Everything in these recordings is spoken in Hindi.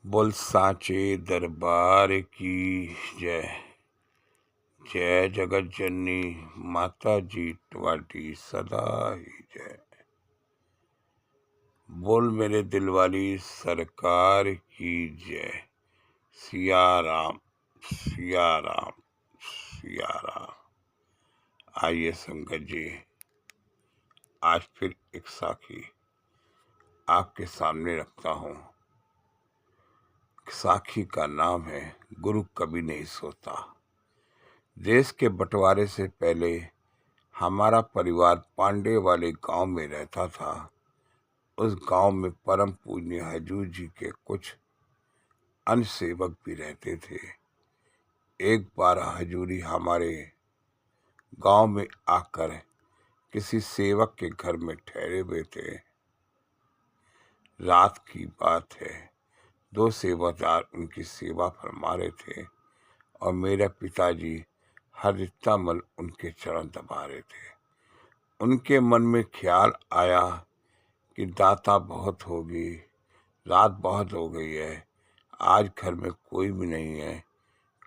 बोल साचे दरबार की जय। जय जगत जननी माता जी तुम्हारी सदा ही जय। बोल मेरे दिल वाली सरकार की जय। सिया राम सिया राम सिया राम। आइए संगत जी, आज फिर एक साखी आपके सामने रखता हूँ। साखी का नाम है गुरु कभी नहीं सोता। देश के बंटवारे से पहले हमारा परिवार पांडे वाले गांव में रहता था। उस गांव में परम पूज्य हजूर जी के कुछ अन्य सेवक भी रहते थे। एक बार हजूरी हमारे गांव में आकर किसी सेवक के घर में ठहरे हुए थे। रात की बात है। दो सेवादार उनकी सेवा फरमा रहे थे और मेरे पिताजी हरितामल उनके चरण दबा रहे थे। उनके मन में ख्याल आया कि दाता बहुत होगी, रात बहुत हो गई है, आज घर में कोई भी नहीं है,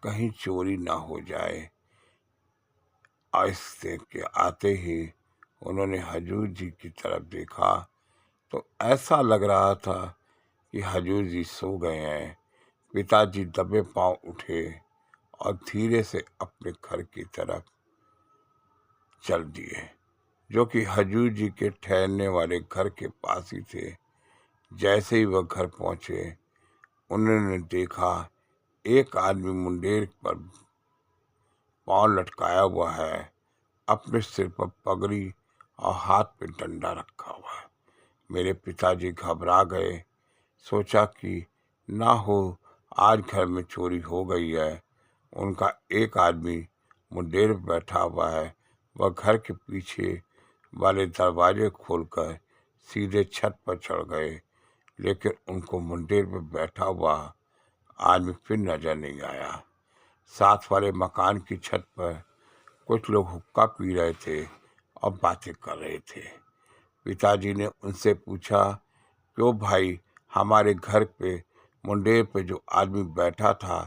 कहीं चोरी ना हो जाए। आहिस्ते के आते ही उन्होंने हजूर जी की तरफ देखा तो ऐसा लग रहा था कि हजूर जी सो गए हैं। पिताजी दबे पांव उठे और धीरे से अपने घर की तरफ चल दिए, जो कि हजूर जी के ठहरने वाले घर के पास ही थे। जैसे ही वह घर पहुंचे, उन्होंने देखा एक आदमी मुंडेर पर पांव लटकाया हुआ है, अपने सिर पर पगड़ी और हाथ पे डंडा रखा हुआ है। मेरे पिताजी घबरा गए। सोचा कि ना हो आज घर में चोरी हो गई है। उनका एक आदमी मुंडेर पर बैठा हुआ है। वह घर के पीछे वाले दरवाजे खोलकर सीधे छत पर चढ़ गए, लेकिन उनको मुंडेर पर बैठा हुआ आदमी फिर नजर नहीं आया। साथ वाले मकान की छत पर कुछ लोग हुक्का पी रहे थे और बातें कर रहे थे। पिताजी ने उनसे पूछा, क्यों भाई, हमारे घर पे मुंडेर पे जो आदमी बैठा था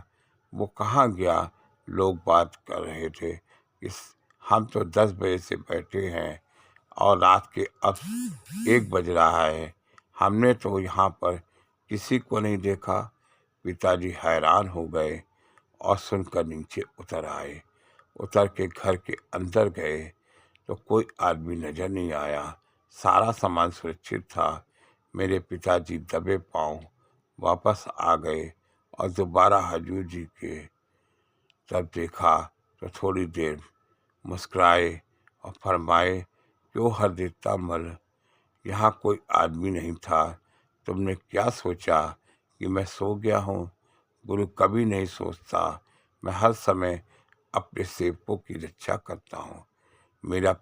वो कहाँ गया? लोग बात कर रहे थे कि हम तो 10 बजे से बैठे हैं और रात के अब 1 बज रहा है, हमने तो यहाँ पर किसी को नहीं देखा। पिताजी हैरान हो गए और सुनकर नीचे उतर आए। उतर के घर के अंदर गए तो कोई आदमी नजर नहीं आया। सारा सामान सुरक्षित था। मेरे पिताजी दबे पांव वापस आ गए और दोबारा हजूर जी के तब देखा तो थोड़ी देर मुस्कुराए और फरमाए, क्यों हरदित्तामल, यहाँ कोई आदमी नहीं था, तुमने क्या सोचा कि मैं सो गया हूँ? गुरु कभी नहीं सोचता, मैं हर समय अपने सेवकों की रक्षा करता हूँ। मेरे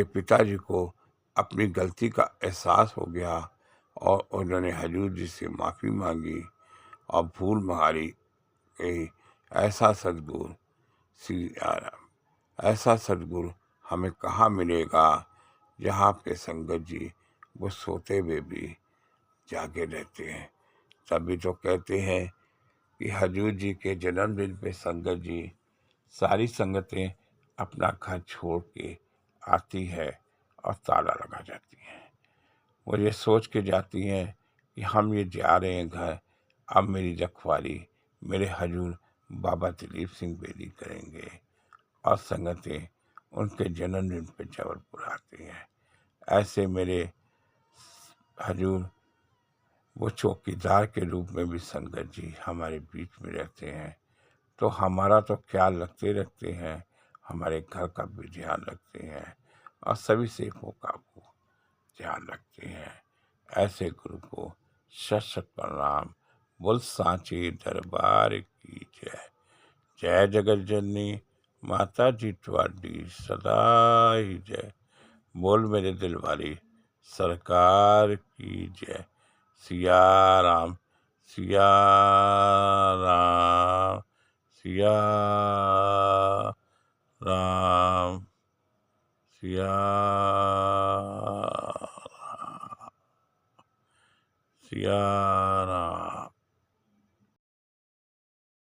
पिताजी को अपनी गलती का एहसास हो गया और उन्होंने हजूर जी से माफ़ी मांगी और भूल मारी कि ऐसा सद्गुरु ऐसा सद्गुरु हमें कहाँ मिलेगा, जहाँ पे संगत जी वो सोते हुए भी जागे रहते हैं। तभी तो कहते हैं कि हजूर जी के जन्मदिन पे संगत जी सारी संगतें अपना घर छोड़ के आती है और ताला लगा जाती हैं। वो ये सोच के जाती हैं कि हम ये जा रहे हैं घर, अब मेरी रखवाली मेरे हजूर बाबा दिलीप सिंह बेदी करेंगे। और संगतें उनके जन्मदिन पे जबलपुर आती हैं। ऐसे मेरे हजूर वो चौकीदार के रूप में भी संगत जी हमारे बीच में रहते हैं, तो हमारा तो ख्याल रखते हैं, हमारे घर का भी ध्यान रखते हैं और सभी सेवकों का वो ध्यान रखते हैं। ऐसे गुरु को शत शत प्रणाम। बोल सांचे दरबार की जय। जय जगत जननी माता जी तुम्हारी सदा ही जय। बोल मेरे दिल वाली सरकार की जय। सिया राम सिया राम सिया राम सिया सिया नजारा।